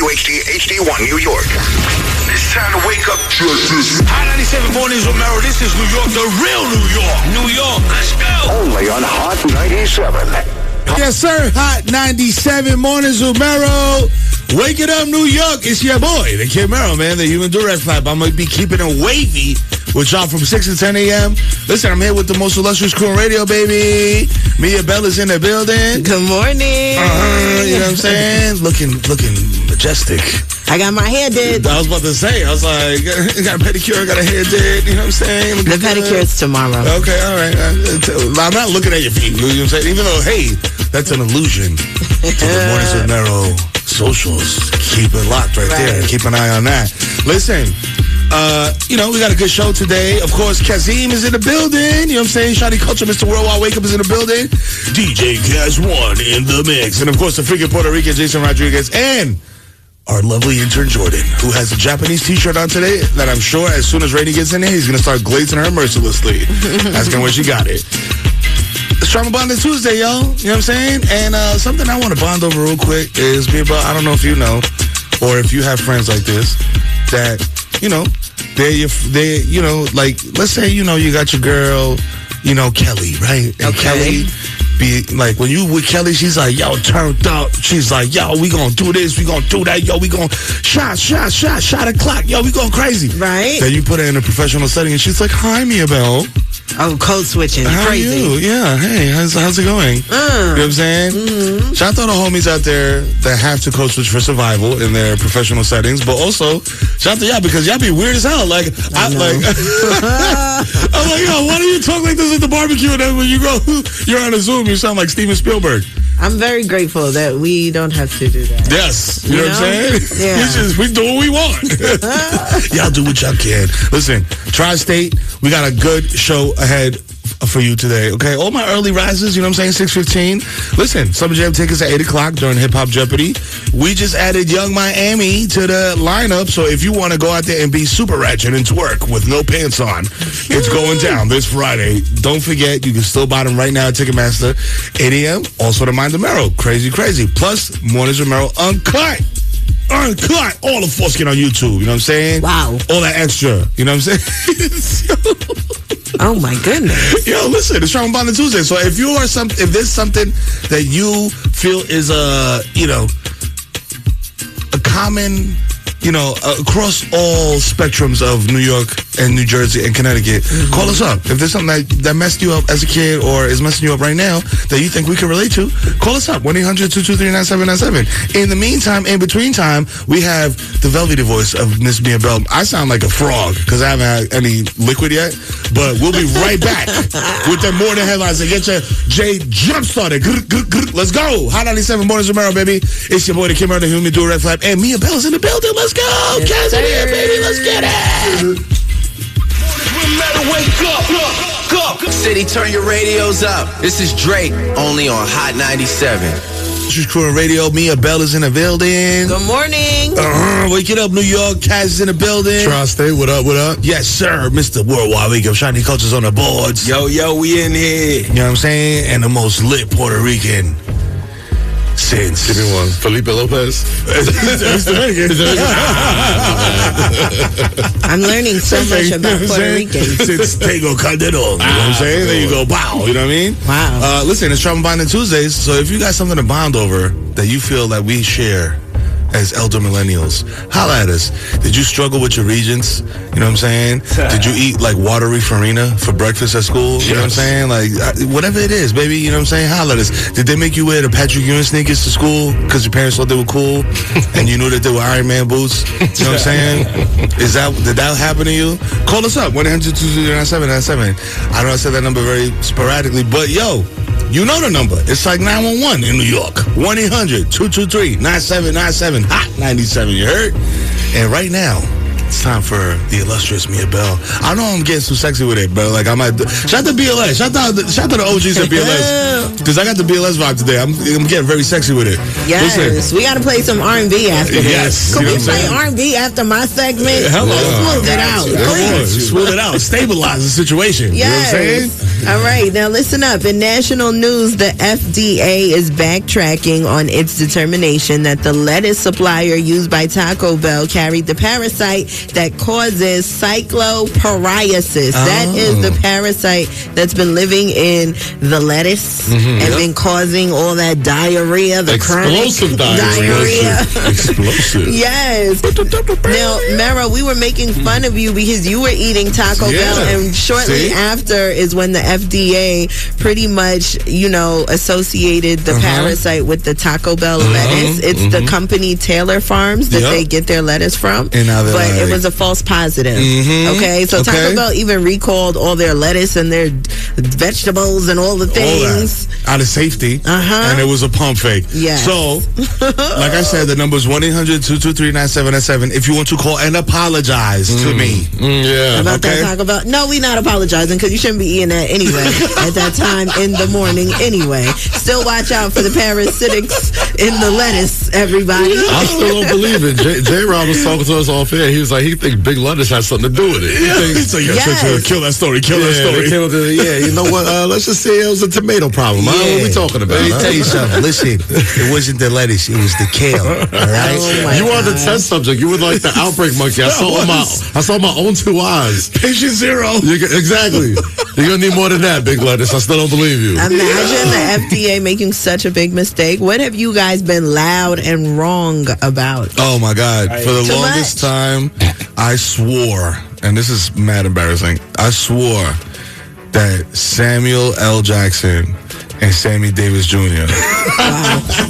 WHD HD1 New York. It's time to wake up. Check this. Hot 97 Mornings with Mero. This is New York, the real New York. New York, let's go. Only on Hot 97. Yes, sir. Hot 97 Mornings with Mero. Wake it up, New York. It's your boy, the Kid Mero, man, the human duress flap. I'm going to be keeping it wavy with y'all from 6 to 10 a.m. Listen, I'm here with the most illustrious crew on radio, baby. Mia Bella's in the building. Good morning. You know what I'm saying? Looking majestic. I got my hair did. I was about to say, I was like, got a pedicure, got a hair did. You know what I'm saying? The pedicure is tomorrow. Okay, all right. I'm not looking at your feet. You know what I'm saying? Even though, hey, that's an illusion to the Mornings with Mero socials. Keep it locked right there. Keep an eye on that. Listen, we got a good show today. Of course, Kazim is in the building. You know what I'm saying? Shawty Culture, Mr. Worldwide Wake Up is in the building. DJ Cash One in the mix. And of course, the freaking Puerto Rican Jason Rodriguez and our lovely intern Jordan, who has a Japanese t-shirt on today that I'm sure as soon as Rainy gets in there, he's going to start glazing her mercilessly. Asking where she got it. It's Trauma Bonding Tuesday, y'all. You know what I'm saying? And something I want to bond over real quick is me about, I don't know if you know, or if you have friends like this, that, like, let's say, you got your girl, Kelly, right? And Kelly be like, when you with Kelly, she's like, yo, turned up. She's like, yo, we gonna do this, we gonna do that, yo, we gonna shot a clock, yo, we going crazy. Right. Then you put her in a professional setting and she's like, hi, Mia Bell. Oh, code switching. How crazy. Are you? Yeah, hey, how's it going? You know what I'm saying? Mm-hmm. Shout out to the homies out there that have to code switch for survival in their professional settings, but also shout out to y'all because y'all be weird as hell. Like, I'm like, yo, why do you talk like this at the barbecue? And then when you go, you're on a Zoom, you sound like Steven Spielberg. I'm very grateful that we don't have to do that. Yes. You know what I'm saying? Yeah. We do what we want. Y'all do what y'all can. Listen, Tri-State, we got a good show ahead for you today, okay? All my early risers, you know what I'm saying, 6:15. Listen, Summer Jam tickets at 8 o'clock during Hip Hop Jeopardy. We just added Young Miami to the lineup, so if you want to go out there and be super ratchet and twerk with no pants on, it's going down this Friday. Don't forget, you can still buy them right now at Ticketmaster, 8 a.m. Also, the Mind of Mero, crazy. Plus, Mornings with Mero, uncut, all the foreskin on YouTube, you know what I'm saying? Wow. All that extra, you know what I'm saying? Oh my goodness. Yo, listen, it's Trauma Bonding Tuesday. So if there's something that you feel is a common, across all spectrums of New York and New Jersey and Connecticut, call us up. If there's something that messed you up as a kid or is messing you up right now that you think we can relate to, call us up. 1-800-223-9797. In the meantime, in between time, we have the velvety voice of Miss Mia Bell. I sound like a frog because I haven't had any liquid yet, but we'll be right back with the more than headlines and get your J jump started. Let's go. Hot 97 Mornings with Mero, baby. It's your boy, the Kid Mero, the human do red flap, and Mia Bell's in the building. Let's go. Guys in here, baby. Let's get it. Wake up. City, turn your radios up. This is Drake, only on Hot 97. This is Crew on Radio. Mia Bell is in the building. Good morning. Wake it up, New York. Kaz is in the building. Tri-State, what up? Yes, sir. Mr. Worldwide Wake Up. Shiny Culture's on the boards. Yo, we in here. You know what I'm saying? And the most lit Puerto Rican since. Give me one. Felipe Lopez. I'm learning so much about Puerto Ricans. Since Tego Calderon. You know what I'm saying? There you go. Wow. You know what I mean? Wow. Listen, it's Trauma Bonding Tuesdays. So if you got something to bond over that you feel that we share as elder millennials, holla at us. Did you struggle with your regents? You know what I'm saying? Did you eat like watery farina for breakfast at school? You know what I'm saying? Like, whatever it is, baby, you know what I'm saying? Holla at us. Did they make you wear the Patrick Ewing sneakers to school because your parents thought they were cool and you knew that they were Iron Man boots? You know what I'm saying? Did that happen to you? Call us up, 1-800-223-9797. I know I said that number very sporadically, but yo, you know the number. It's like 911 in New York. 1-800-223-9797. Hot 97, you heard? And right now, It's time for the illustrious Mia Bell. I know I'm getting too sexy with it, but like I might. Shout out to BLS. Shout out to the OGs at BLS. Because I got the BLS vibe today. I'm getting very sexy with it. Yes, listen. We got to play some R&B after this. Yes. Can we play R&B after my segment? Hello. Smooth it out. Please. Smooth it out. Stabilize the situation. Yes. You know what I'm saying? All right. Now listen up. In national news, the FDA is backtracking on its determination that the lettuce supplier used by Taco Bell carried the parasite that causes cyclopariasis. That is the parasite that's been living in the lettuce and been causing all that diarrhea, the explosive chronic diarrhea. Explosive. Yes. Now, Mero, we were making fun of you because you were eating Taco Bell, and shortly after is when the FDA pretty much, associated the parasite with the Taco Bell lettuce. It's the company Taylor Farms that they get their lettuce from, but it was a false positive. Okay, so Taco Bell even recalled all their lettuce and their vegetables and all the things. All out of safety, and it was a pump fake. Yes. So, like I said, the number is 1-800-223-9797 if you want to call and apologize to me. About that Taco Bell. No, we not apologizing because you shouldn't be eating that anyway at that time in the morning anyway. Still watch out for the parasitics in the lettuce, everybody. I still don't believe it. J-Rob was talking to us off air. He was like, he thinks Big Lettuce has something to do with it. He's like, kill that story. You know what? Let's just say it was a tomato problem. What are we talking about? Let me tell you something. Listen, it wasn't the lettuce. It was the kale. All right? You are the test subject. You were like the outbreak monkey. I saw my own 2 eyes. Patient zero. Exactly. You're going to need more than that, Big Lettuce. I still don't believe you. Imagine the FDA making such a big mistake. What have you guys been loud and wrong about? Oh, my God. For the longest time, I swore, and this is mad embarrassing, I swore that Samuel L. Jackson and Sammy Davis Jr.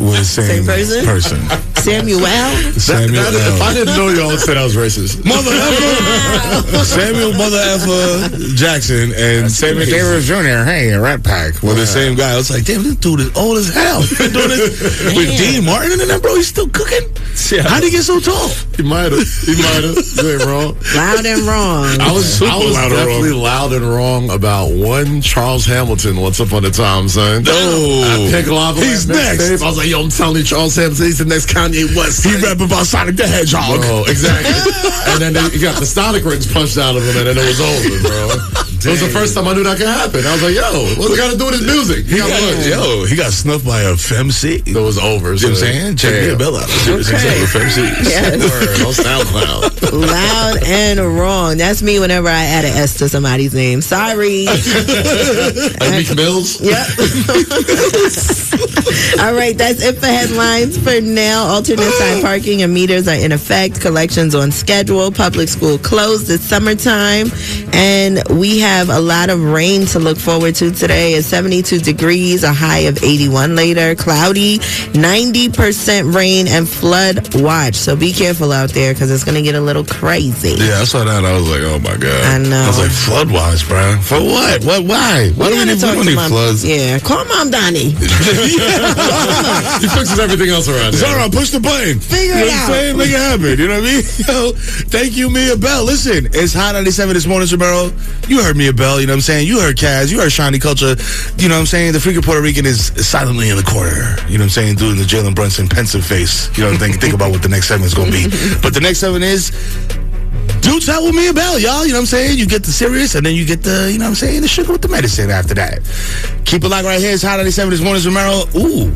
were the same person. Samuel L. If I didn't know y'all would say that was racist. Mother effer. Samuel Mother effer Jackson and Sammy Davis Jr. Hey, a Rat Pack were the same guy. I was like, damn, this dude is old as hell. He's been doing this with Dean Martin and that, bro. He's still cooking. How'd he get so tall? He might have. You ain't wrong. Loud and wrong. I was definitely loud and wrong about one Charles Hamilton once upon a time, son. Oh, he's next. I was like, yo, I'm telling you, Charles Hamilton, he's the next Kanye West. He rapping about Sonic the Hedgehog. Oh, exactly. And then he got the Sonic rings punched out of him, and then it was over, bro. It was the first time I knew that could happen. I was like, yo, what's it got to do with his music? He got snuffed by a femc. It was over. You know what I'm saying? Check Mia Bell out. femc. Yes. On SoundCloud. Loud and wrong. That's me whenever I add an S to somebody's name. Sorry. Like Meek Mills? Yep. All right, that's it for headlines for now. Alternate side parking and meters are in effect. Collections on schedule. Public school closed. It's summertime. And we have a lot of rain to look forward to today. It's 72 degrees, a high of 81 later. Cloudy, 90% rain and flood watch. So be careful out there because it's going to get a little crazy. Yeah, I saw that. I was like, oh my God. I know. I was like, flood watch, bro. For what? Why? Why do we need floods? Yeah, call Mom Donnie. He fixes everything else around here. Zara, push the button. Figure it out. Make it happen. You know what I mean? Yo, thank you, Mia Bell. Listen, it's Hot 97 this morning, Mero. You heard Mia Bell, you know what I'm saying? You heard Kaz, you heard Shiny Culture. You know what I'm saying? The freaking Puerto Rican is silently in the corner. You know what I'm saying? Doing the Jalen Brunson pensive face. You know what I'm saying? Think about what the next segment is going to be. But the next segment is Do Tell with Mia Bell, y'all. You know what I'm saying? You get the serious, and then you get the, you know what I'm saying, the sugar with the medicine after that. Keep it locked right here. It's Hot 97 this morning, Mero. Ooh.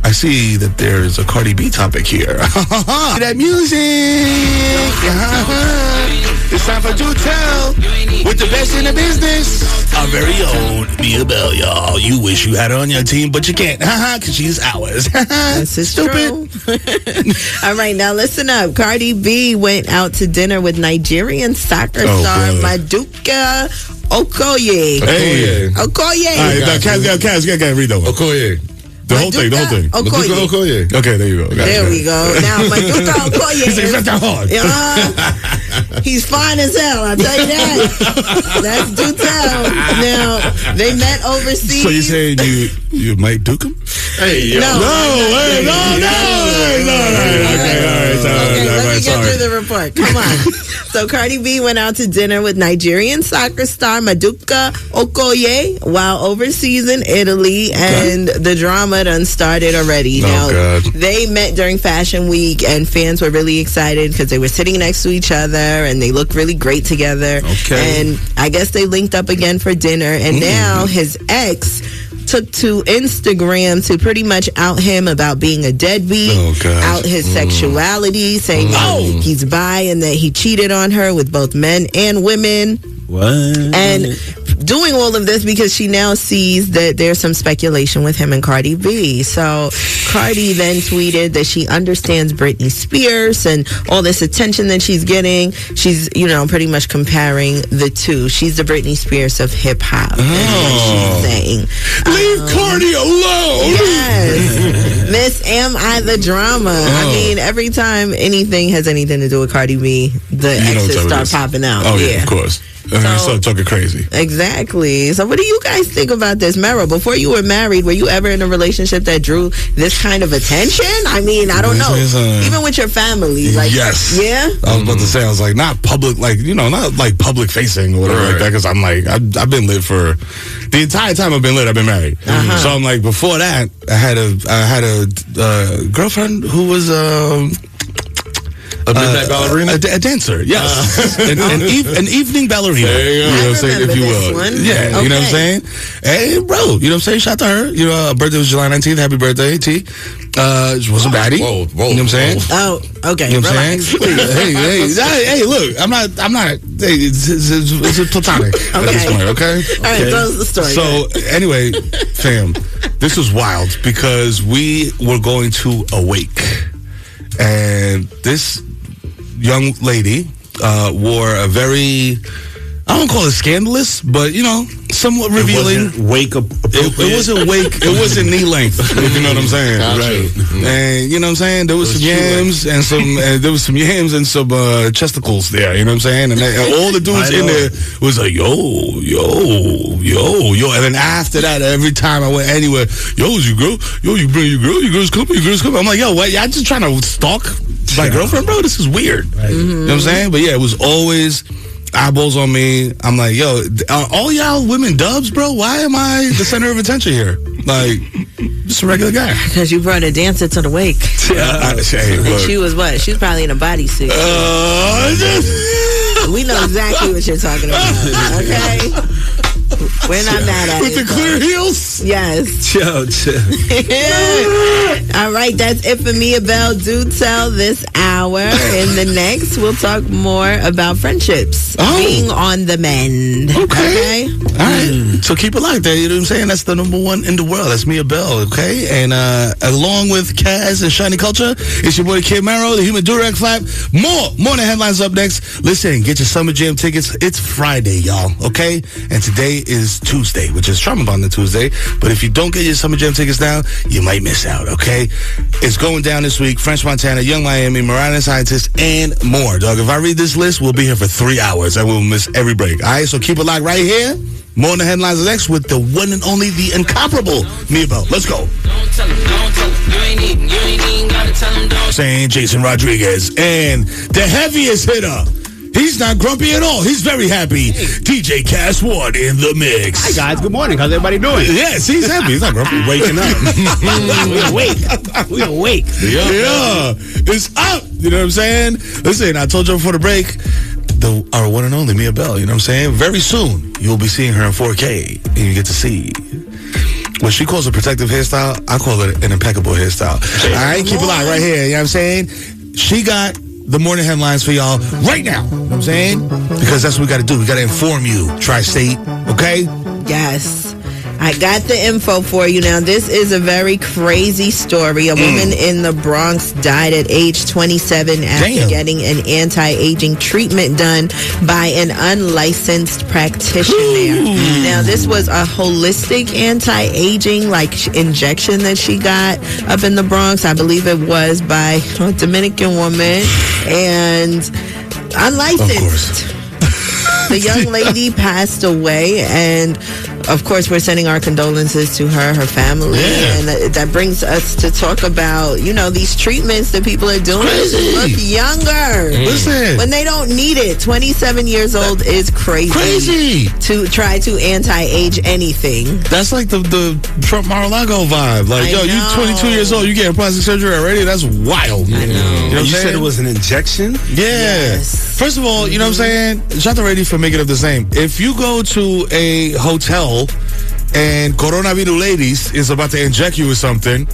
I see that there's a Cardi B topic here. That music. It's time for Do Tell with the best in the business. Our very own Mia Bell, y'all. You wish you had her on your team, but you can't. Because she's ours. This is stupid. All right, now listen up. Cardi B went out to dinner with Nigerian soccer star Maduka Okoye. Hey. Okoye. All right, now, Kaz, gotta read that one. Okoye. The whole thing. Okoye. Okay, there you go. There we go. Now, Maduka Okoye. He's like, that hard. He's fine as hell, I'll tell you that. That's Do Tell. Now, they met overseas. So you're saying you might duke him? Hey, yo. No. Okay, all right. Let me get through the the report. Come on. So Cardi B went out to dinner with Nigerian soccer star Maduka Okoye while overseas in Italy, and the drama done started already. Now, they met during Fashion Week, and fans were really excited because they were sitting next to each other, and they looked really great together. And I guess they linked up again for dinner, and now his ex took to Instagram to pretty much out him about being a deadbeat, out his sexuality, saying he's bi and that he cheated on her with both men and women. What? And doing all of this because she now sees that there's some speculation with him and Cardi B. So Cardi then tweeted that she understands Britney Spears and all this attention that she's getting. She's, pretty much comparing the two. She's the Britney Spears of hip hop. She's saying, leave Cardi alone. Yes. Miss, am I the drama? I mean, every time anything has anything to do with Cardi B, the exes start popping out. Oh, yeah, of course. Start talking crazy. Exactly. So what do you guys think about this? Mero, before you were married, were you ever in a relationship that drew this kind of attention? I mean, I don't know. Even with your family. Like, yes. Yeah? I was about to say, I was like, not public, not like public facing or whatever like that, because I'm like, I've been lit for, the entire time I've been lit, I've been married. So I'm like, before that, I had a girlfriend who was, a midnight ballerina? A dancer, yes. An evening ballerina. There you go. You know what I'm saying, if you will. Yeah, you know what I'm saying? Hey, bro, you know what I'm saying? Shout out to her. Her birthday was July 19th. Happy birthday, T. She wasn't baddie. Whoa. You know what I'm saying? Oh, okay. You know what I'm saying? hey, look, I'm not, hey, it's platonic at this point, okay? All right, tell us the story. So, anyway, fam, this was wild because we were going to a wake. And this young lady wore a very, I don't call it scandalous, but somewhat revealing. It wasn't wake. It wasn't knee length. If you know what I'm saying, right? And you know what I'm saying. There was some yams and some chesticles there. You know what I'm saying? And all the dudes in there was like, yo. And then after that, every time I went anywhere, is your girl? Yo, you bring your girl? Your girl's coming? I'm like, yo, what? Y'all just trying to stalk my girlfriend, bro? This is weird. Right. You know what I'm saying? But yeah, it was always eyeballs on me. I'm like, yo, are all y'all women dubs, bro? Why am I the center of attention here? Like, just a regular guy. Because you brought a dancer to the wake. She was what? She was probably in a bodysuit. We know exactly what you're talking about. Okay? We're not mad at it. With the clear heels? Yes. Chill. All right, that's it for Mia Bell. Do tell this hour. In the next, we'll talk more about friendships. Being on the mend. Okay? All right. So keep it like that. You know what I'm saying? That's the number one in the world. That's Mia Bell, okay? And along with Kaz and Shiny Culture, it's your boy Kid Mero, the Human Durag Flap. More than headlines up next. Listen, get your Summer Jam tickets. It's Friday, y'all, okay? And today is Tuesday, which is Trauma Bonding Tuesday. But if you don't get your Summer Jam tickets now, you might miss out, okay? It's going down this week. French Montana, Young Miami, Mariah Scientist, and more, dog. If I read this list, we'll be here for 3 hours. I will miss every break, all right? So keep it locked right here. More on the headlines next with the one and only, the incomparable Mia Bell. Let's go. Saying Jason Rodriguez and the heaviest hitter. He's not grumpy at all. He's very happy. DJ Cass Ward in the mix. Hi, guys. Good morning. How's everybody doing? Yes, he's happy. He's not grumpy. Waking up. We awake. Yeah. It's up. You know what I'm saying? Listen, I told you before the break, our one and only Mia Bell, you know what I'm saying? Very soon, you'll be seeing her in 4K, and you get to see. When she calls a protective hairstyle, I call it an impeccable hairstyle. All right? Keep it locked right here. You know what I'm saying? She got the morning headlines for y'all right now. You know what I'm saying? Because that's what we got to do. We got to inform you, Tri-State. Okay? Yes. I got the info for you now. This is a very crazy story. A woman in the Bronx died at age 27 after getting an anti-aging treatment done by an unlicensed practitioner. Now, this was a holistic anti-aging injection that she got up in the Bronx. I believe it was by a Dominican woman and unlicensed. The young lady passed away, and of course, we're sending our condolences to her family. Yeah. And that brings us to talk about, these treatments that people are doing to look younger. Listen. When they don't need it. 27 years old is crazy. To try to anti-age anything. That's like the Trump Mar-a-Lago vibe. Like, you 22 years old, you getting plastic surgery already? That's wild. I know. You know what You said it was an injection? Yeah. Yes. First of all, you know what I'm saying? Shout out to Radio for making it the same. If you go to a hotel and coronavirus ladies is about to inject you with something,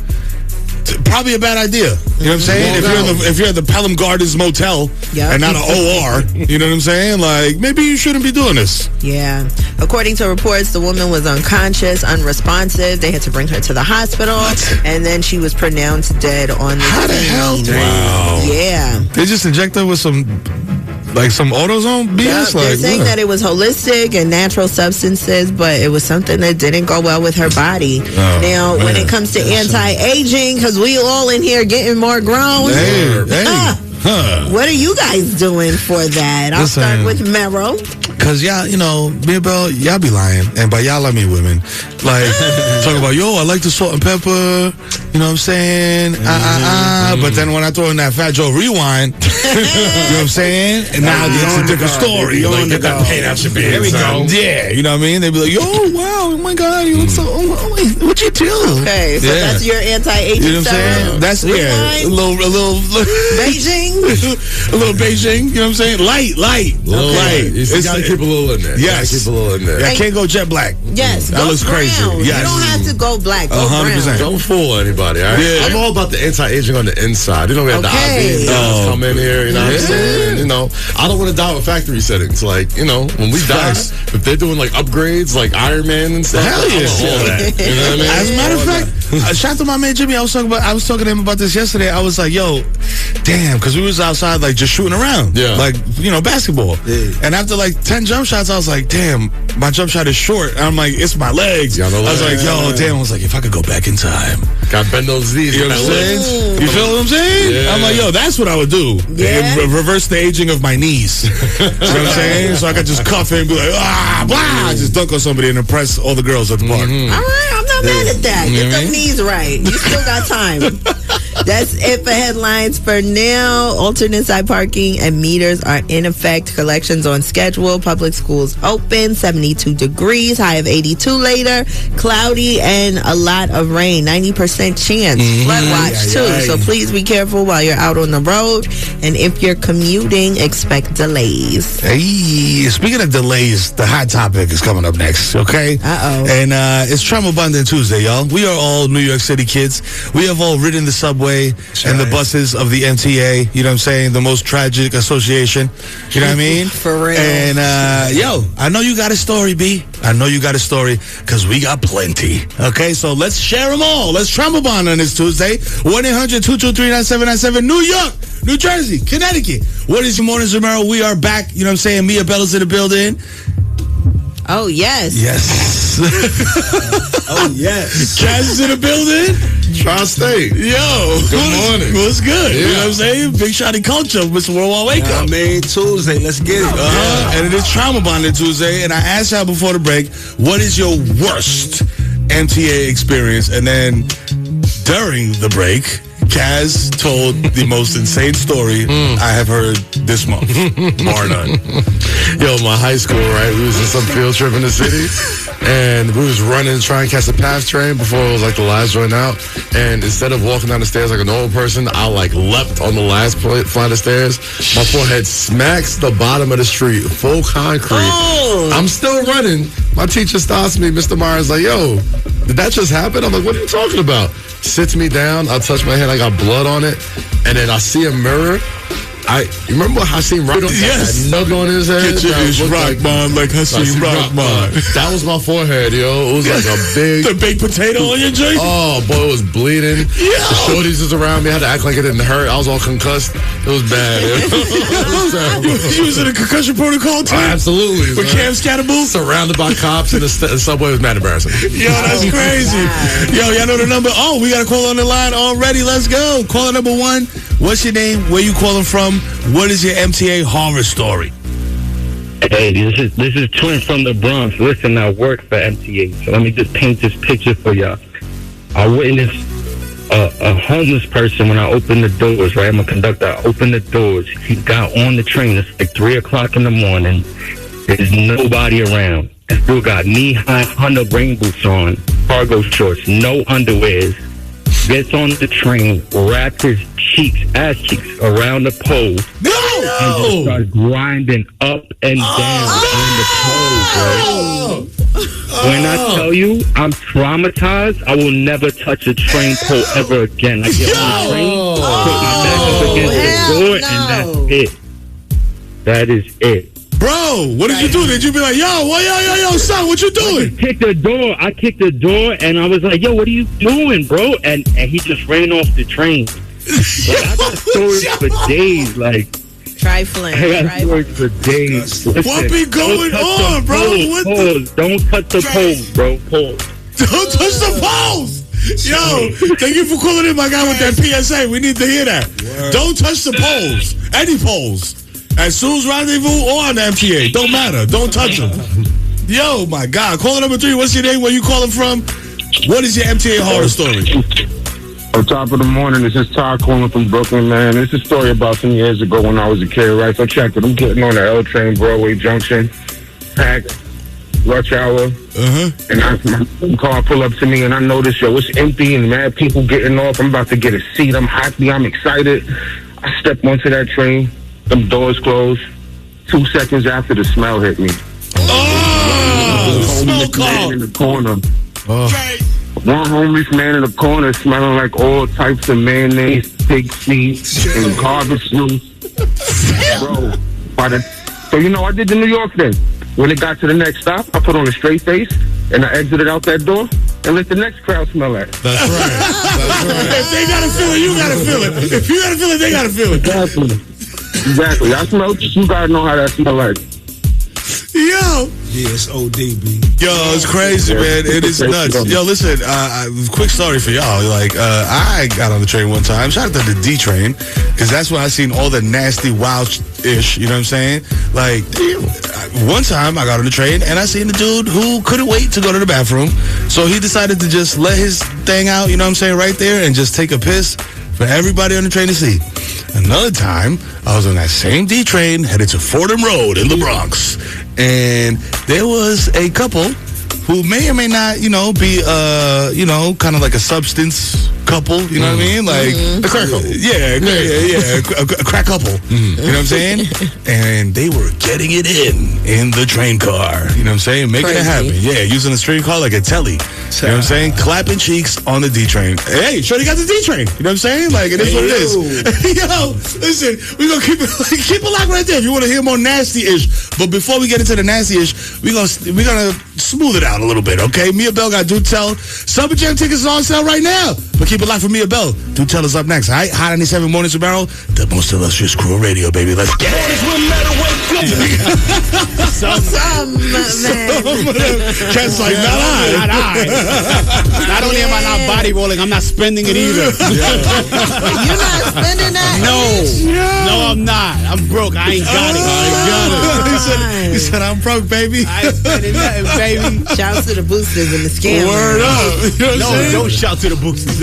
probably a bad idea. You know what I'm saying? If you're at the Pelham Gardens Motel and not an OR, you know what I'm saying? Like, maybe you shouldn't be doing this. Yeah. According to reports, the woman was unconscious, unresponsive. They had to bring her to the hospital. And then she was pronounced dead on the How the scene. hell? Wow. Yeah. They just inject her with some AutoZone BS? Yeah, they're saying that it was holistic and natural substances, but it was something that didn't go well with her body. Now, when it comes to anti-aging, because we all in here getting more grown. What are you guys doing for that? I'll start with Mero. Because y'all, me and Belle, y'all be lying. And by y'all, I mean women. Like, talking about, I like the salt and pepper. You know what I'm saying? But then when I throw in that Fat Joe rewind, you know what I'm saying? And now it's a different story. Like, get that paint out your beard. There we go. Yeah, you know what I mean? They be like, wow, oh my God, you look so, what you do? Okay, so that's your anti-aging You know what I'm saying? That's, a little Beijing? a little Beijing, you know what I'm saying? Light. Light. You gotta keep a little in there. Yes. Keep a little in there. I can't go jet black. Yes, that go looks brown. crazy. Yes. You don't have to go black, go 100%. brown. Don't fool anybody, all right? Yeah. I'm all about the anti-aging on the inside. We have the IV guys come in here, you know what I'm saying? I don't want to die with factory settings. Like, when we die, if they're doing like upgrades, like Iron Man and stuff, Hell yeah. all that. You know what I mean? As a matter of fact, shout out to my man Jimmy. I was talking to him about this yesterday. I was like, damn, because we was outside like just shooting around. Yeah. Like, basketball. Yeah. And after like 10 jump shots, I was like, damn, my jump shot is short. And I'm like, it's my legs. I was like, damn. I was like, if I could go back in time. Got bend those knees. You know what I'm saying? You feel what I'm saying? Yeah. I'm like, that's what I would do. Yeah. Reverse the aging of my knees. You know what I'm saying? So I could just cuff it and be like, blah, just dunk on somebody and impress all the girls at the park. All right, I'm not mad at that. Get those knees right. You still got time. That's it for headlines for now. Alternate side parking and meters are in effect. Collections on schedule. Public schools open. 72 degrees. High of 82 later. Cloudy and a lot of rain. 90% chance. Flood watch too. So please be careful while you're out on the road. And if you're commuting, expect delays. Hey, speaking of delays, the hot topic is coming up next, okay? Uh-oh. And it's Trauma Abundant Tuesday, y'all. We are all New York City kids. We have all ridden the subway and the buses of the MTA, you know what I'm saying? The most tragic association, you know what I mean? For real. And, I know you got a story, B. I know you got a story, because we got plenty, okay? So let's share them all. Let's trauma bond on this Tuesday. 1-800-223-9797, New York, New Jersey, Connecticut. What is your mornings, Mero? We are back, you know what I'm saying? Mia Bella's in the building. Oh, yes. Yes. Oh, yes. Kaz is in the building. Tri-State. Yo. Good morning. What's good? Yeah. You know what I'm saying? Big shotty culture, Mr. Worldwide Wake Up. Tuesday. Let's get it. And it is Trauma Bonding Tuesday. And I asked y'all before the break, what is your worst MTA experience? And then during the break, Kaz told the most insane story I have heard this month, bar none. Yo, my high school, right? We was in some field trip in the city, and we was running, trying to catch the PATH train before it was like the last joint out. And instead of walking down the stairs like a normal person, I like leapt on the last flight of stairs. My forehead smacks the bottom of the street, full concrete. Oh. I'm still running. My teacher stops me. Mr. Myers like, yo, did that just happen? I'm like, what are you talking about? Sits me down. I touch my head. I got blood on it. And then I see a mirror. You remember how I seen Rock? Yes. Nug on his head. Get your ish rock bond like Hassim Rock bond. That was my forehead, yo. It was like a big... The baked potato on your joint? Oh, boy, it was bleeding. Yo. The shorties was around me. I had to act like it didn't hurt. I was all concussed. It was bad. You was in a concussion protocol too? Absolutely. With Cam Scatterbull? Surrounded by cops, and the subway was mad embarrassing. Yo, that's crazy. Yo, y'all know the number? Oh, we got a call on the line already. Let's go. Caller number 1. What's your name? Where you calling from? What is your MTA horror story? Hey, this is Twin from the Bronx. Listen, I work for MTA, so let me just paint this picture for y'all. I witnessed a homeless person when I opened the doors, right? I'm a conductor. I opened the doors. He got on the train. It's like 3 o'clock in the morning. There's nobody around. This dude got knee-high Honda rain boots on, cargo shorts, no underwears. Gets on the train, wraps his ass cheeks around the pole, and just starts grinding up and down on the pole, bro. When I tell you I'm traumatized, I will never touch a train pole ever again. I get on the train, put my back up against the door, and that's it. That is it. Bro, what did you do? Did you be like, yo, son, what you doing? I kicked the door, and I was like, yo, what are you doing, bro? And he just ran off the train. Like, I got stories for days, like. Trifling. I got stories for days. Listen, what be going on, bro? Don't touch the poles, bro. Pause. Don't touch the poles. Yo, thank you for calling in, my guy, with that PSA. We need to hear that. Word. Don't touch the poles. Any poles. At Sue's Rendezvous or on the MTA. Don't matter. Don't touch them. Yo, my God. Caller number 3. What's your name? Where you calling from? What is your MTA horror story? On top of the morning, this is Todd calling from Brooklyn, man. It's a story about some years ago when I was a kid, right? So check it. I'm getting on the L train, Broadway Junction, packed, rush hour. And my car pull up to me, and I notice, yo, it's empty and mad people getting off. I'm about to get a seat. I'm happy. I'm excited. I step onto that train. Them doors closed. 2 seconds after, the smell hit me. Smoke man in the corner. One homeless man in the corner smelling like all types of mayonnaise, pig feet, and garbage juice. Bro, so you know, I did the New York thing. When it got to the next stop, I put on a straight face, and I exited out that door and let the next crowd smell that. That's right. If they gotta feel it, you gotta feel it. If you gotta feel it, they gotta feel it. Exactly. I smell. You gotta know how that smell like. Yo. Yeah, it's ODB. Yo, it's crazy, man. It is nuts. Yo, listen, quick story for y'all. Like, I got on the train one time. Shout out to the D train, because that's when I seen all the nasty, wild-ish, you know what I'm saying? Like, one time I got on the train, and I seen the dude who couldn't wait to go to the bathroom, so he decided to just let his thing out, you know what I'm saying, right there, and just take a piss for everybody on the train to see. Another time, I was on that same D train headed to Fordham Road in the Bronx, and there was a couple who may or may not, be, kind of like a substance couple, you know what I mean? Like a crack couple. Yeah, a crack couple. You know what I'm saying? And they were getting it in the train car. You know what I'm saying? Making it happen. Yeah, using the train car like a telly. You know what I'm saying? Clapping cheeks on the D train. Hey, Shorty got the D train. You know what I'm saying? Like, it is what it is. Yo, listen, we're gonna keep it locked right there if you want to hear more nasty-ish. But before we get into the nasty-ish, we're gonna smooth it out a little bit, okay? Mia Bell got Do Tell. Summer Jam tickets are on sale right now. But keep it locked for Mia Bell. Do Tell us up next, all right? Hot 97 Mornings with Mero, the most illustrious crew of radio, baby. Let's get it. Some man. Cat's like, not I. Not only am I not body rolling, I'm not spending it either. You're not spending that? No, I'm not. I'm broke. I ain't got it. He said, I'm broke, baby. I ain't spending nothing, baby. Shout to the boosters and the scammers. Word up. You know what Don't shout to the boosters.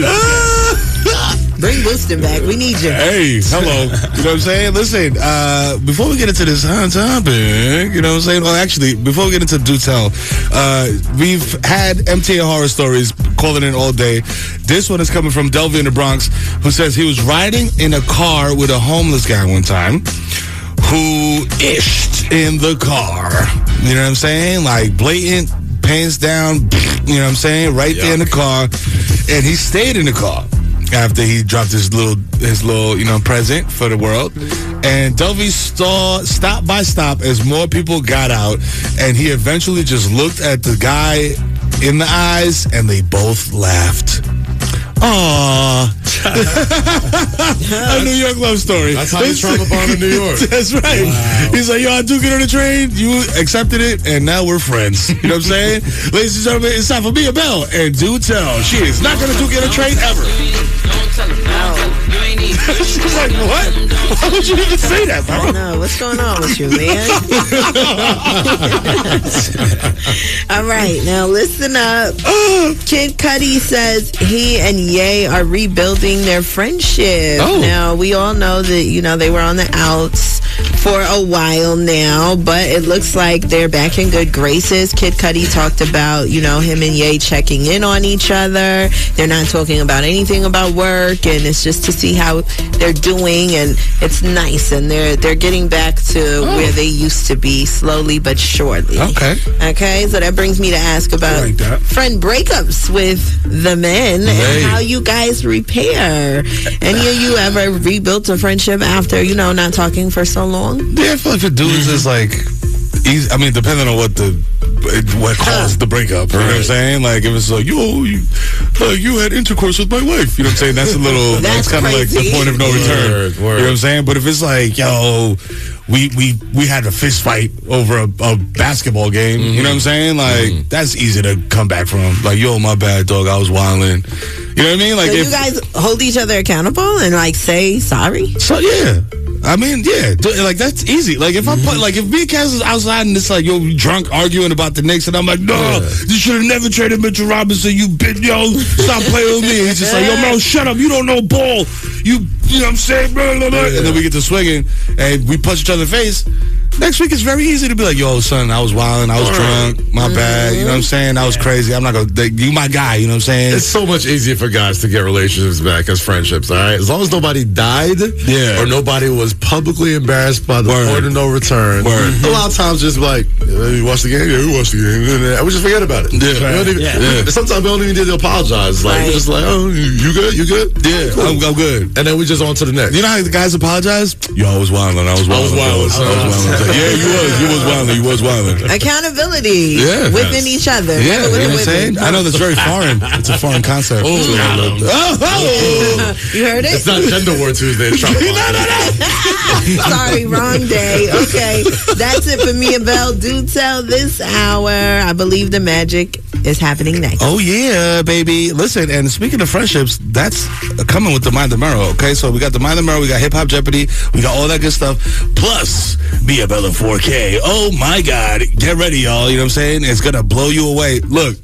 Bring Boostin back. We need you. Hey, hello. You know what I'm saying? Listen, before we get into this hot topic, you know what I'm saying? Well, actually, before we get into Do Tell, we've had MTA horror stories calling in all day. This one is coming from Delvey in the Bronx, who says he was riding in a car with a homeless guy one time who ished in the car. You know what I'm saying? Like, blatant, pants down, you know what I'm saying? Right there in the car. And he stayed in the car after he dropped his little present for the world. And Delvey stop by stop as more people got out, and he eventually just looked at the guy in the eyes, and they both laughed. Aww. A New York love story. That's how you travel bomb in New York. That's right. Wow. He's like, yo, I do get on the train. You accepted it, and now we're friends. You know what I'm saying? Ladies and gentlemen, it's time for Mia Bell and Do Tell. She is not going to get a train ever. She's like, what? Why would you even say that, bro? I know. What's going on with you, man? All right, now listen up. Kid Cudi says he and Ye are rebuilding their friendship. Now, we all know that, they were on the outs for a while now, but it looks like they're back in good graces. Kid Cudi talked about, him and Ye checking in on each other. They're not talking about anything about work, and it's just to see how they're doing, and it's nice, and they're getting back to where they used to be, slowly but surely. Okay, so that brings me to ask about friend breakups with the men and how you guys repair. Any of you ever rebuilt a friendship after, not talking for so long? Yeah, I feel like for dudes it's like easy. I mean, depending on what caused the breakup. You know what I'm saying? Like, if it's like, you had intercourse with my wife. You know what I'm saying? That's a little, that's kind of like the point of no return. You know what I'm saying? But if it's like, we had a fist fight over a basketball game. You know what I'm saying? Like, that's easy to come back from. Like, my bad, dog. I was wilding. You know what I mean? Like, so you guys hold each other accountable and like say sorry? So yeah. I mean, yeah, like that's easy. Like if if me and Cass is outside and it's like, we drunk arguing about the Knicks, and I'm like, no, you should have never traded Mitchell Robinson. You bitch, stop playing with me. He's just like, Mero, shut up. You don't know ball. You know what I'm saying? Blah, blah, blah. And then we get to swinging and we punch each other in the face. Next week, it's very easy to be like, son, I was wilding, I was drunk, my bad, you know what I'm saying? I was crazy. I'm not going to, you my guy, you know what I'm saying? It's so much easier for guys to get relationships back as friendships, all right? As long as nobody died or nobody was publicly embarrassed by the point of no return. A lot of times just like, you watch the game? Yeah, we watched the game. And we just forget about it. Sometimes we don't even need to apologize. Like, we're just like, you good? You good? Yeah, cool. I'm good. And then we just on to the next. You know how the guys apologize? I was wilding. I was wilding. Yeah, you was wilding. Accountability within each other. Yeah, you know what I'm saying? I know that's very foreign. It's a foreign concept. You heard it? It's not Gender War Tuesday. Sorry, wrong day. Okay, that's it for me and Belle. Do tell this hour. I believe the magic is happening next. Oh, yeah, baby. Listen, and speaking of friendships, that's coming with the Mind of Mero, okay? So we got the Mind of Mero, we got Hip Hop Jeopardy, we got all that good stuff, plus Be a Bella 4K. Oh, my God. Get ready, y'all. You know what I'm saying? It's going to blow you away. Look,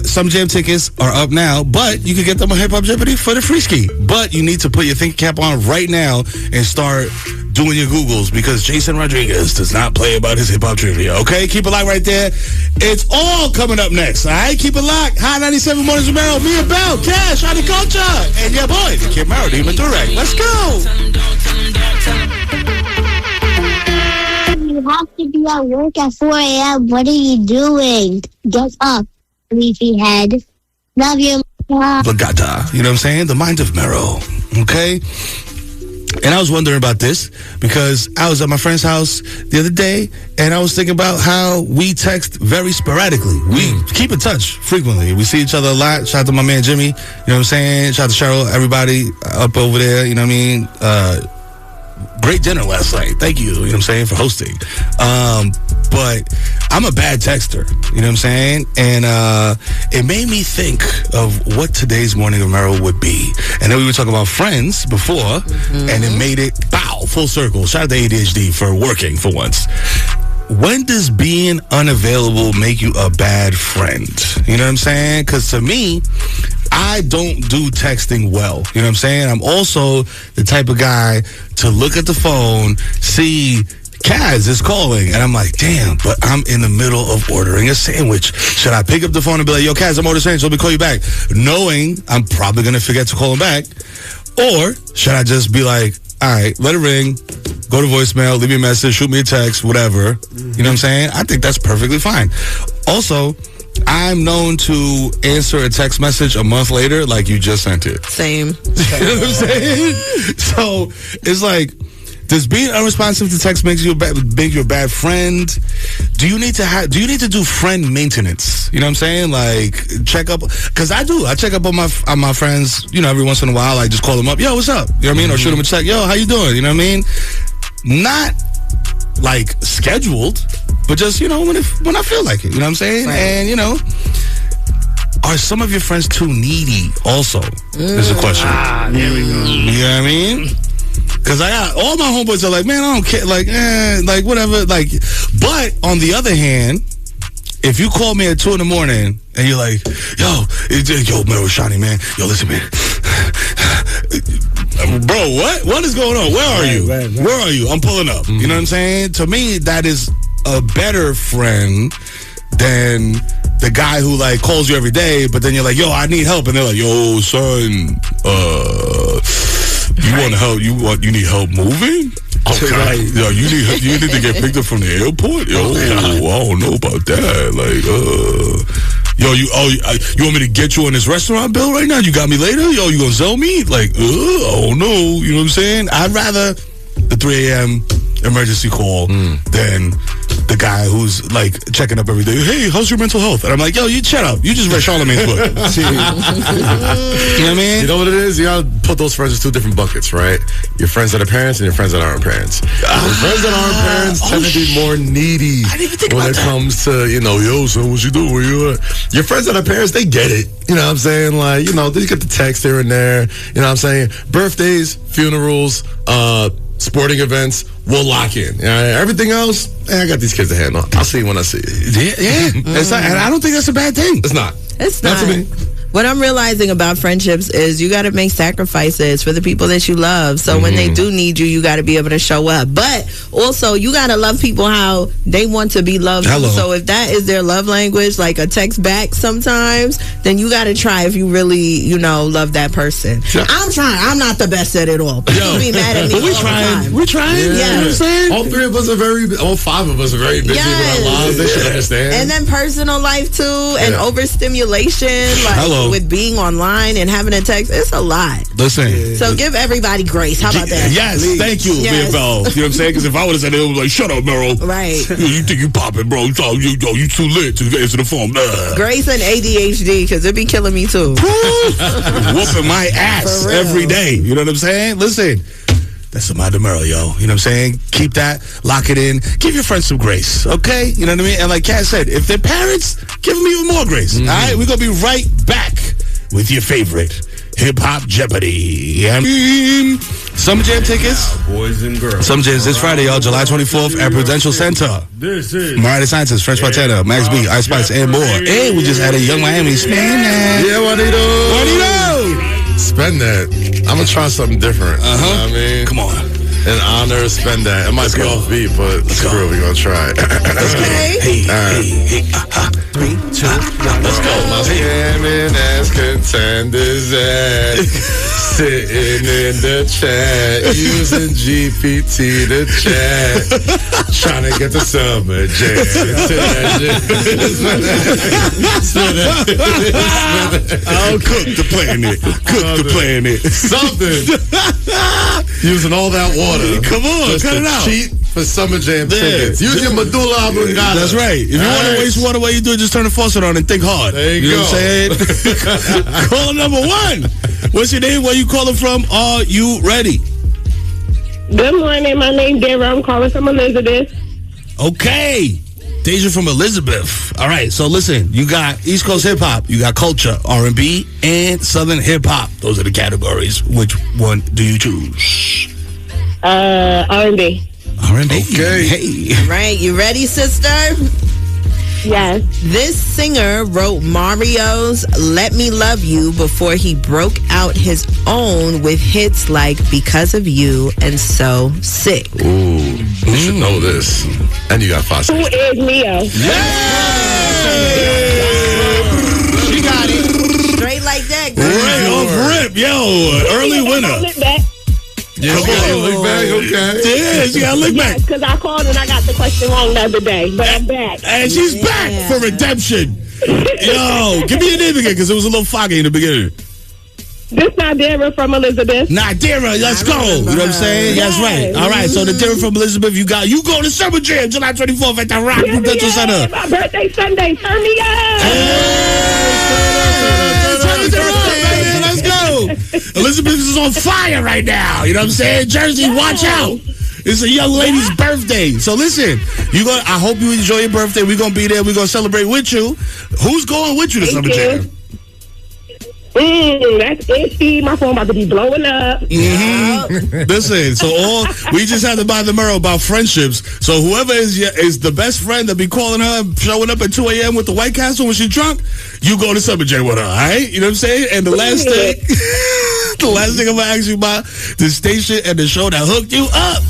some jam tickets are up now, but you can get them on Hip Hop Jeopardy for the free ski. But you need to put your thinking cap on right now and start doing your Googles, because Jason Rodriguez does not play about his hip-hop trivia, okay? Keep it locked right there. It's all coming up next, all right? Keep it locked. Hot 97 Mornings with Mero, me and Belle, Cash, Hottie Culture, and your boy, Kid Mero, Demon Durek. Let's go. You have to be at work at 4 a.m. What are you doing? Get up, sleepyhead. Love you. Bagata, you know what I'm saying? The Mind of Mero, okay? And I was wondering about this because I was at my friend's house the other day, and I was thinking about how we text very sporadically. We keep in touch frequently. We see each other a lot. Shout out to my man Jimmy, you know what I'm saying? Shout out to Cheryl, everybody up over there, you know what I mean? Great dinner last night. Thank you, you know what I'm saying, for hosting. But I'm a bad texter, you know what I'm saying? And it made me think of what today's Morning of Mero would be. And then we were talking about friends before, and it made it, full circle. Shout out to ADHD for working for once. When does being unavailable make you a bad friend? You know what I'm saying? Because to me, I don't do texting well. You know what I'm saying? I'm also the type of guy to look at the phone, see Kaz is calling, and I'm like, damn, but I'm in the middle of ordering a sandwich. Should I pick up the phone and be like, yo, Kaz, I'm ordering a sandwich, let me call you back, knowing I'm probably going to forget to call him back? Or should I just be like, all right, let it ring, go to voicemail, leave me a message, shoot me a text, whatever. You know what I'm saying? I think that's perfectly fine. Also, I'm known to answer a text message a month later like you just sent it. Same. You know what I'm saying? So it's like, does being unresponsive to text make you a bad friend? Do you need to do friend maintenance? You know what I'm saying? Like check up, because I do. I check up on my friends. You know, every once in a while, I just call them up. Yo, what's up? You know what I mean? Or shoot them a text. Yo, how you doing? You know what I mean? Not like scheduled, but just, you know, when I feel like it. You know what I'm saying? Right. And you know, are some of your friends too needy? Also, is a question. There we go. You know what I mean? Because I got all my homeboys are like, man, I don't care, like, like whatever, like. But on the other hand, if you call me at 2 a.m. and you're like, yo, Mero, Shani, man, yo, listen, man. Bro, what is going on? Where are you? Right. Where are you? I'm pulling up. You know what I'm saying? To me, that is a better friend than the guy who like calls you every day, but then you're like, yo, I need help, and they're like, yo, son, you want help? You need help moving? Okay. Yo, you need to get picked up from the airport? Yo, I don't know about that. Like, yo, you want me to get you on this restaurant bill right now? You got me later? Yo, you gonna sell me? Like, I don't know. You know what I'm saying? I'd rather the 3 a.m. emergency call than the guy who's like checking up every day. Hey, how's your mental health? And I'm like, yo, you shut up. You just read Charlamagne's book. You know what I mean? You know what it is? You gotta put those friends in 2 different buckets, right? Your friends that are parents and your friends that aren't parents. Your friends that aren't parents tend to be more needy when it comes to, yo, son, what you doing? Where you at? Your friends that are parents, they get it. You know what I'm saying? Like, they get the text here and there. You know what I'm saying? Birthdays, funerals, sporting events, we'll lock in. Everything else, I got these kids to handle. I'll see you when I see you. Yeah. It's not, and I don't think that's a bad thing. It's not. It's not. Not to me. What I'm realizing about friendships is you got to make sacrifices for the people that you love. So when they do need you, you got to be able to show up. But also, you got to love people how they want to be loved. Hello. So if that is their love language, like a text back sometimes, then you got to try if you really, love that person. Yeah. I'm trying. I'm not the best at it all. People be mad at me all the time. We're trying. Yeah. You know what I'm saying? All 3 of us are all 5 of us are very busy with our lives. They should understand. And then personal life too, and overstimulation, like with being online and having a text, it's a lot. Listen. So give everybody grace. How about that? Yes, thank you, Yes. Bell. You know what I'm saying? Because if I would have said it, it was like, shut up, Mero. Right. You think you popping, bro. You too lit to answer the phone. Grace and ADHD, because it be killing me too. Whooping my ass every day. You know what I'm saying? Listen. That's my Mero, yo. You know what I'm saying? Keep that, lock it in. Give your friends some grace, okay? You know what I mean? And like Kat said, if they're parents, give them even more grace. All right? We're going to be right back with your favorite hip-hop Jeopardy. Summer Jam tickets. Boys and girls. Summer Jam is this Friday, y'all. July 24th at Prudential Center. This is Mariah Sciences, French Montana, Max B, Ice Spice, and more. And we just had a Young Miami spin that. Yeah, Juanito. Spend that. I'm gonna try something different. You know what I mean? Come on. In honor of spend that. It might be off beat, but screw it, we're gonna try it. Let's go. Hey. 3, 2, 1. Let's go. My scamming ass contenders at sitting in the chat using GPT to chat, trying to get the summer jam. I'll cook the planet. Cook the planet. Something. Using all that water. Come on, just cut to it out. Cheat for summer jam tickets. Use your medulla oblongata. That's right. If you want to waste water, what you do? Just turn the faucet on and think hard. There you know go. what I'm saying? Call number 1. What's your name? Where you calling from? Are you ready? Good morning. My name's Deborah. I'm calling from Elizabeth. Okay. Deja from Elizabeth. All right. So listen, you got East Coast hip hop, you got culture, R&B, and Southern hip hop. Those are the categories. Which one do you choose? R&B. R&B. Okay. Hey. All right, you ready, sister? Yes. This singer wrote Mario's Let Me Love You before he broke out his own with hits like Because of You and So Sick. Ooh, you should know this. And you got 5 Who seconds. is Mio? She got it. Straight like that, girl. Right off rip. Yo, early winner. Look back. Yeah, she got your lick back, okay. Yeah, she got a lick back. Because I called and I got the question wrong the other day. But I'm back. And she's back for redemption. Yo, give me your name again, because it was a little foggy in the beginning. This Nadira from Elizabeth. Nadira, let's go. You know what I'm saying? That's right. All right, so Nadira from Elizabeth, you go to Summer Jam July 24th at the Rock Prudential Center. My birthday Sunday. Turn me up. Let's go. Elizabeth is on fire right now. You know what I'm saying? Jersey, watch out. It's a young lady's birthday. So listen, I hope you enjoy your birthday. We're going to be there. We're going to celebrate with you. Who's going with you to Summer Jam? That's itchy. My phone about to be blowing up. Listen, so we just had to buy the Mero about friendships. So whoever is the best friend that be calling her, showing up at 2 a.m. with the White Castle when she's drunk, you go to Summer Jam with her, all right? You know what I'm saying? And the last thing, I'm gonna ask you about the station and the show that hooked you up.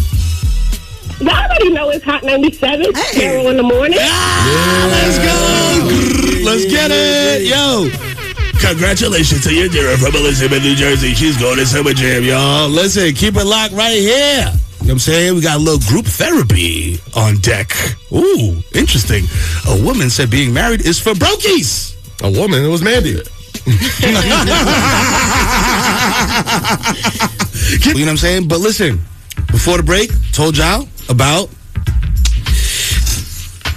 Y'all already know it's Hot 97. Mero in the morning. Let's go. Let's get it, yo. Congratulations to your dear from Elizabeth, New Jersey. She's going to Summer Jam, y'all. Listen, keep it locked right here. You know what I'm saying? We got a little group therapy on deck. Ooh, interesting. A woman said being married is for brokies. A woman? It was Mandy. You know what I'm saying? But listen, before the break, told y'all about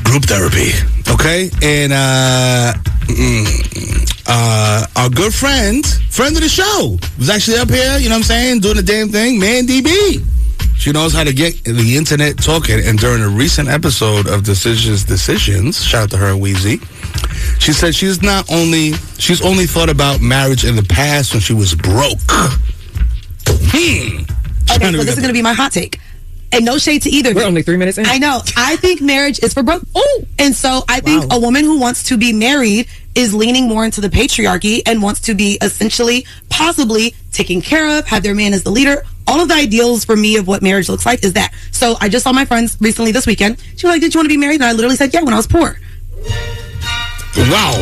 group therapy, okay? And our good friend of the show, was actually up here, you know what I'm saying, doing the damn thing, Mandy B. She knows how to get the internet talking, and during a recent episode of Decisions, shout out to her and Weezy, she said she's only thought about marriage in the past when she was broke. Okay, so this is going to be my hot take. And no shade to either. We're only 3 minutes in. I know. I think marriage is for broke. Oh, and so I think a woman who wants to be married is leaning more into the patriarchy and wants to be essentially, possibly taken care of, have their man as the leader. All of the ideals for me of what marriage looks like is that. So I just saw my friends recently this weekend. She was like, "Did you want to be married?" And I literally said, "Yeah," when I was poor. Wow.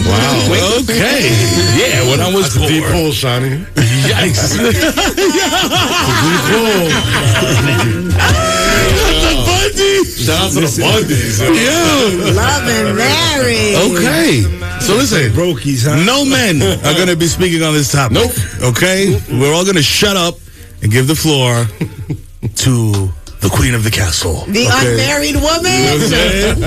Okay. Yeah, when I was poor. Deep pull, Shani. Yikes. Deep pull. Shout out to the Bundys. Yeah. Love and married. Okay. So listen, brokies, huh? No men are going to be speaking on this topic. Nope. Okay? We're all going to shut up and give the floor to the queen of the castle. The unmarried woman. You know what I'm saying?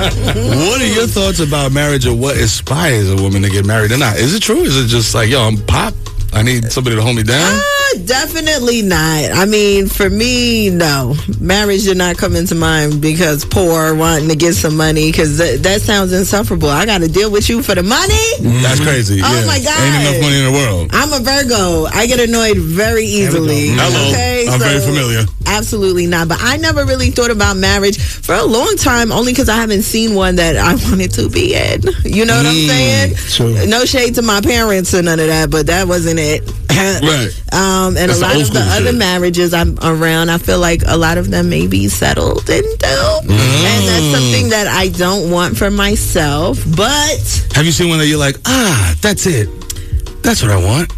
What are your thoughts about marriage, or what inspires a woman to get married or not? Is it true? Is it just like, yo, I'm pop, I need somebody to hold me down? Definitely not. I mean, for me, no. Marriage did not come into mind because poor, wanting to get some money, because that sounds insufferable. I got to deal with you for the money? That's crazy. Oh, my God. Ain't enough money in the world. I'm a Virgo. I get annoyed very easily. Hello. Okay, I'm very familiar. Absolutely not. But I never really thought about marriage for a long time, only because I haven't seen one that I wanted to be in. You know what I'm saying? True. No shade to my parents or none of that, but that wasn't it. Right. And That's a lot of the other marriages I'm around, I feel like a lot of them may be settled into. And that's something that I don't want for myself. But have you seen one that you're like, that's it? That's what I want.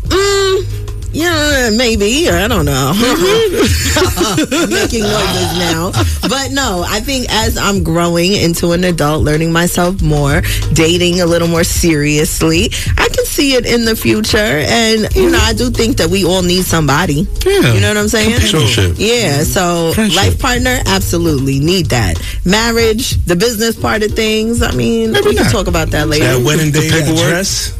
Yeah, maybe. I don't know. I'm making noises now. But no, I think as I'm growing into an adult, learning myself more, dating a little more seriously, I can see it in the future. And, you know, I do think that we all need somebody. Yeah. You know what I'm saying? Companionship. Yeah. So, life partner, absolutely need that. Marriage, the business part of things, I mean, we can talk about that later. That wedding day, that dress?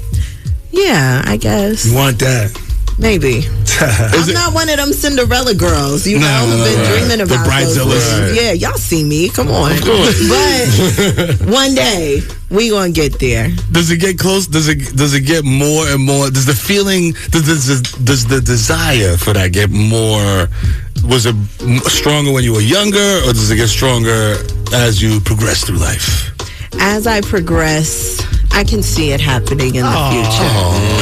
Yeah, I guess. You want that? Maybe. I'm not one of them Cinderella girls, you know, who've been dreaming about the bridezillas. those. Yeah, y'all see me. Come on. But one day we gonna get there. Does it get close? Does it get more and more? Does the feeling? Does the desire for that get more? Was it stronger when you were younger, or does it get stronger as you progress through life? As I progress, I can see it happening in the future.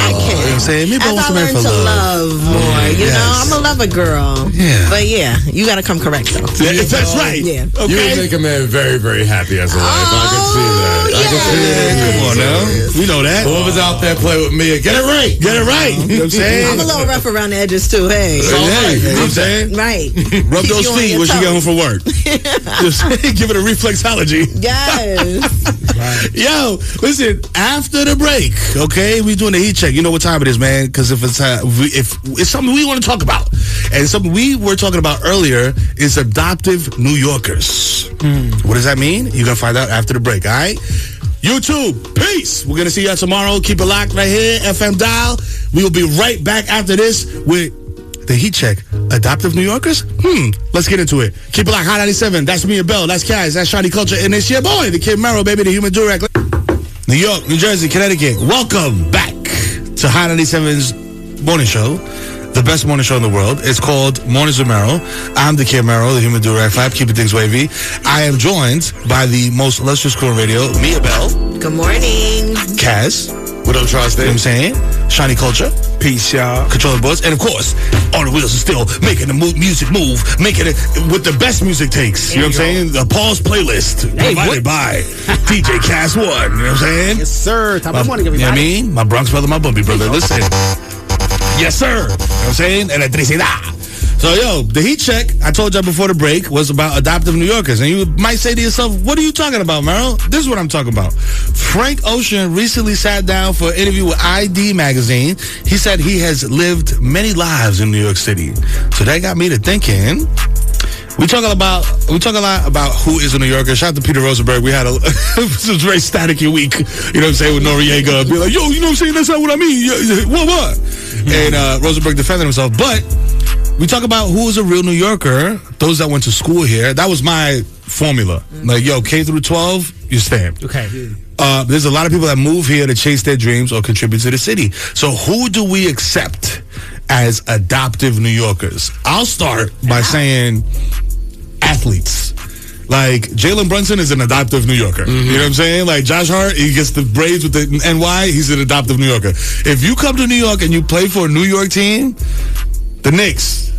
I can. You know what I'm saying? Maybe as I learn to love more, you know, I'm a lover girl. Yeah. But yeah, you got to come correct though. That's right. Yeah. You would make a man very, very happy as a wife. I can see that. I can see that. Come on now. We know that. Whoever's out there, play with me. Get it right. Get it right. You know what I'm saying? I'm a little rough around the edges too. Hey. You know what I'm saying? Right. Rub Keep those you on feet your when she get home toes. from work. Just give it a reflexology. Yes. Yo, listen, after the break, okay, we doing a heat check. You know what time it is, man, because if it's something we want to talk about, and something we were talking about earlier is adoptive New Yorkers. What does that mean? You're going to find out after the break, all right? YouTube, peace. We're going to see you tomorrow. Keep it locked right here, FM dial. We will be right back after this with the heat check. Adoptive New Yorkers? Let's get into it. Keep it locked, Hot 97. That's me and Bell. That's Kaz. That's Shawty Culture. And it's your boy, the Kid Mero, baby, the human direct. New York, New Jersey, Connecticut. Welcome back to Hot 97's morning show. The best morning show in the world. It's called Mornings with Mero. I'm the kid Mero, the human do-rag flap, keeping things wavy. I am joined by the most illustrious crew on radio, Mia Bell. Good morning. Kaz. What up, Tri-State? You know what I'm saying? Shiny Culture. Peace, y'all. Controlling boards. And of course, on the wheels is still making the music move, making it with the best music takes. You know what I'm saying? The Paul's playlist provided by DJ Kaz One. You know what I'm saying? Yes, sir. Top of the morning, everybody. You know what I mean? My Bronx brother, my Bumpy brother. Listen. Yes, sir. You know what I'm saying? Electricidad. So, yo, the heat check, I told y'all before the break, was about adoptive New Yorkers. And you might say to yourself, what are you talking about, Mero? This is what I'm talking about. Frank Ocean recently sat down for an interview with ID Magazine. He said he has lived many lives in New York City. So that got me to thinking. We talk a lot about who is a New Yorker. Shout out to Peter Rosenberg. We had it was a very staticky week, you know what I'm saying, with Noriega. Be like, yo, you know what I'm saying? That's not what I mean. What? And Rosenberg defended himself. But we talk about who is a real New Yorker, those that went to school here. That was my formula. Like, yo, K through 12, you stand. Okay. There's a lot of people that move here to chase their dreams or contribute to the city. So who do we accept as adoptive New Yorkers? I'll start by saying athletes. Like, Jalen Brunson is an adoptive New Yorker. You know what I'm saying? Like, Josh Hart, he gets the Braves with the NY, he's an adoptive New Yorker. If you come to New York and you play for a New York team, the Knicks,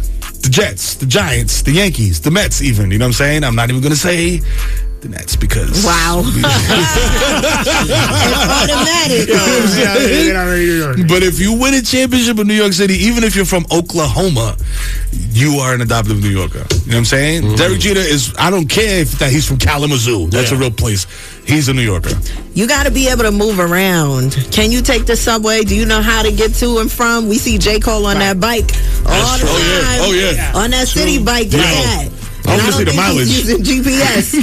the Jets, the Giants, the Yankees, the Mets even, you know what I'm saying? I'm not even going to say the Nets because... Wow. It's automatic. But if you win a championship in New York City, even if you're from Oklahoma, you are an adoptive New Yorker. You know what I'm saying? Derek Jeter is, I don't care if that he's from Kalamazoo. That's a real place. He's a New Yorker. You got to be able to move around. Can you take the subway? Do you know how to get to and from? We see J. Cole on that bike all the time. Oh, yeah. On that city bike. I want to see the mileage. Using GPS.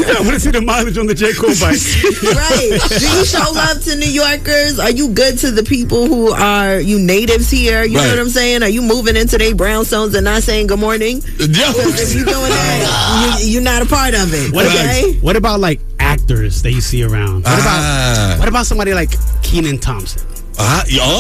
I want to see the mileage on the J. Cole bike. Right. Do you show love to New Yorkers? Are you good to the people who are you natives here? You know what I'm saying? Are you moving into their brownstones and not saying good morning? If you're doing that, you're not a part of it. What about like actors that you see around? What about somebody like Kenan Thompson? Yeah,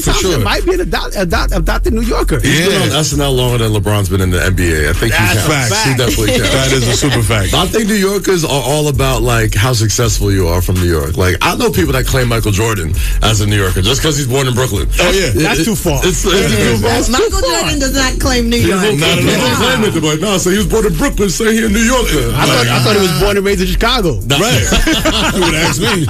for sure. Might be an adopted New Yorker. He's been on SNL longer than LeBron's been in the NBA. I think he counts. He definitely counts. That is a super fact. I think New Yorkers are all about like how successful you are from New York. Like, I know people that claim Michael Jordan as a New Yorker just because he's born in Brooklyn. That's too far. Michael Jordan does not claim New York. Not at all. Like, no, so he was born in Brooklyn, so he's a New Yorker. I thought he was born and raised in Chicago. Right. You would ask me.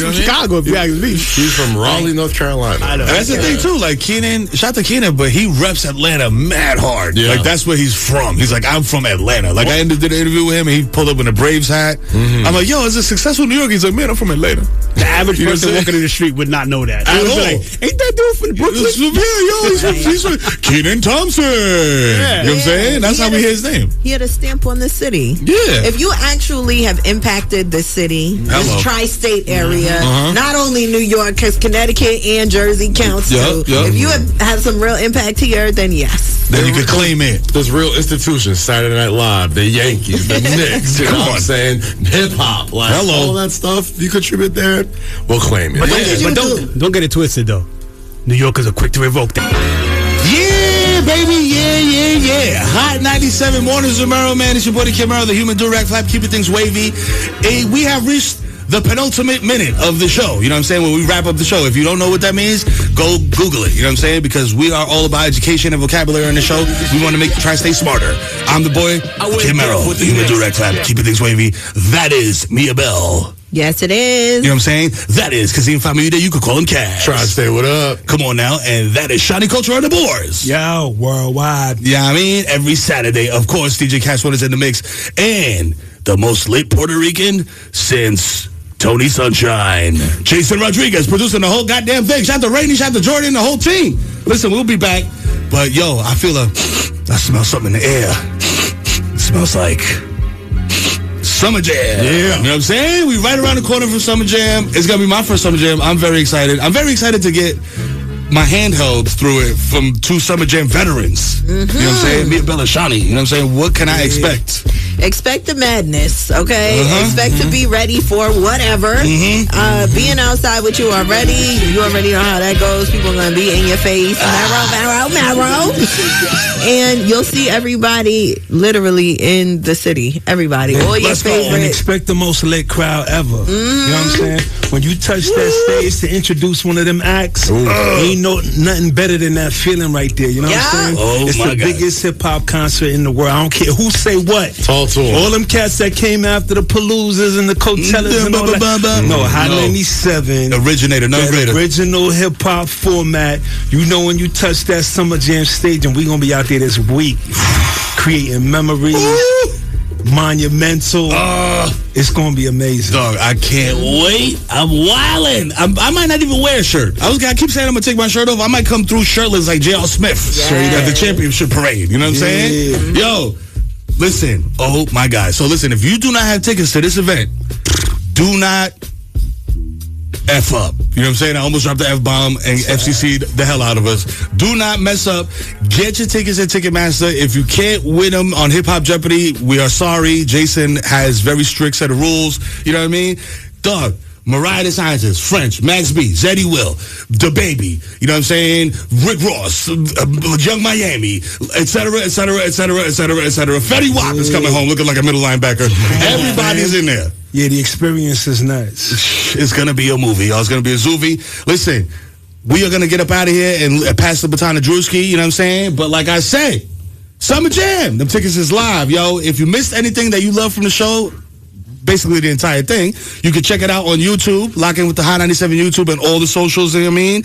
He's from Chicago, if you ask me. He's from Raleigh, North Carolina. And that's the thing too. Like, Kenan, shout to Kenan, but he reps Atlanta mad hard. Like, that's where he's from. He's like, I'm from Atlanta. Like, I did an interview with him, and he pulled up in a Braves hat. I'm like, yo, is it successful in New York? He's like, man, I'm from Atlanta. The average person walking in the street would not know that. At all. Like, ain't that dude from Brooklyn? He's from Kenan Thompson. You know what I'm saying? That's how we hear his name. He had a stamp on the city. Yeah. If you actually have impacted the city, this tri-state area, not only New York, because Connecticut and Jersey counts too. If you have had some real impact here, then yes. Then you can claim it. There's real institutions, Saturday Night Live, the Yankees, the Knicks, you know what I'm saying? Hip-hop, like all that stuff, you contribute there, we'll claim it. But don't get it twisted, though. New Yorkers are quick to revoke that. Yeah, baby, yeah. Hot 97 mornings with Mero, man. It's your boy, the Kid Mero, the human do-rag flap, keeping things wavy. We have reached the penultimate minute of the show. You know what I'm saying? When we wrap up the show. If you don't know what that means, go Google it. You know what I'm saying? Because we are all about education and vocabulary on the show. We want to try to stay smarter. I'm the boy, Kid Mero, the human do-rag flap, keeping things wavy. That is Mia Bell. Yes, it is. You know what I'm saying? That is Kazim Family. You could call him Cash. Try to stay what up. Come on now. And that is Shiny Culture on the boards. Yo, worldwide. Yeah, I mean, every Saturday, of course, DJ Cash is in the mix. And the most lit Puerto Rican since Tony Sunshine. Jason Rodriguez producing the whole goddamn thing. Shout out to Rainey, shout out to Jordan, the whole team. Listen, we'll be back. But yo, I smell something in the air. It smells like Summer Jam. Yeah. You know what I'm saying? We right around the corner from Summer Jam. It's going to be my first Summer Jam. I'm very excited. I'm very excited to get my handheld through it from 2 Summer Jam veterans. You know what I'm saying? Me and Bella Shani. You know what I'm saying? What can I expect? Expect the madness, okay? Expect to be ready for whatever. Being outside with you already know how that goes. People are going to be in your face. Mero. And you'll see everybody literally in the city. Everybody. All your favorite. And expect the most lit crowd ever. You know what I'm saying? When you touch that stage to introduce one of them acts, ain't nothing better than that feeling right there. You know what I'm saying? It's the biggest hip-hop concert in the world. I don't care who say what. All them cats that came after the Paloozas and the Coachellas and all that. No, Hot 97. Originator, none greater. Original hip-hop format. You know when you touch that Summer Jam stage, and we going to be out there this week creating memories. Monumental. It's going to be amazing. Dog, I can't wait. I'm wildin'. I might not even wear a shirt. I keep saying I'm going to take my shirt off. I might come through shirtless like J.R. Smith at the championship parade. You know what I'm saying? Yo, listen. Oh, my God. So, listen, if you do not have tickets to this event, do not F up. You know what I'm saying? I almost dropped the F-bomb and FCC'd the hell out of us. Do not mess up. Get your tickets at Ticketmaster. If you can't win them on Hip Hop Jeopardy, we are sorry. Jason has very strict set of rules. You know what I mean? Dog. Mariah the Scientist, French, Max B, Zeddy Will, The Baby, you know what I'm saying? Rick Ross, Young Miami, etc. Fetty Wap is coming home looking like a middle linebacker. Everybody's in there. Yeah, the experience is nuts. It's going to be a movie, y'all. It's going to be a zoovie. Listen, we are going to get up out of here and pass the baton to Drewski, you know what I'm saying? But like I say, Summer Jam, them tickets is live, yo. If you missed anything that you love from the show, basically the entire thing, you can check it out on YouTube. Lock in with the Hot 97 YouTube and all the socials. You know what I mean?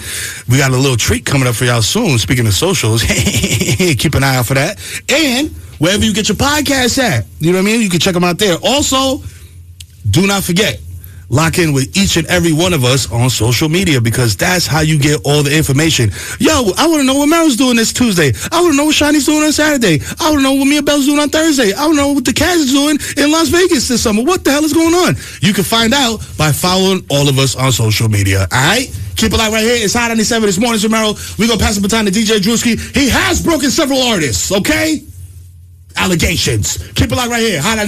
We got a little treat coming up for y'all soon. Speaking of socials, keep an eye out for that. And wherever you get your podcasts at, you know what I mean? You can check them out there. Also, do not forget, lock in with each and every one of us on social media, because that's how you get all the information. Yo, I want to know what Mero's doing this Tuesday. I want to know what Shani's doing on Saturday. I want to know what Mia Bell's doing on Thursday. I want to know what the Cats is doing in Las Vegas this summer. What the hell is going on? You can find out by following all of us on social media. All right? Keep it live right here. It's Hot 97 this morning, Mero. We're going to pass the baton to DJ Drewski. He has broken several artists, okay? Allegations. Keep it live right here. Hot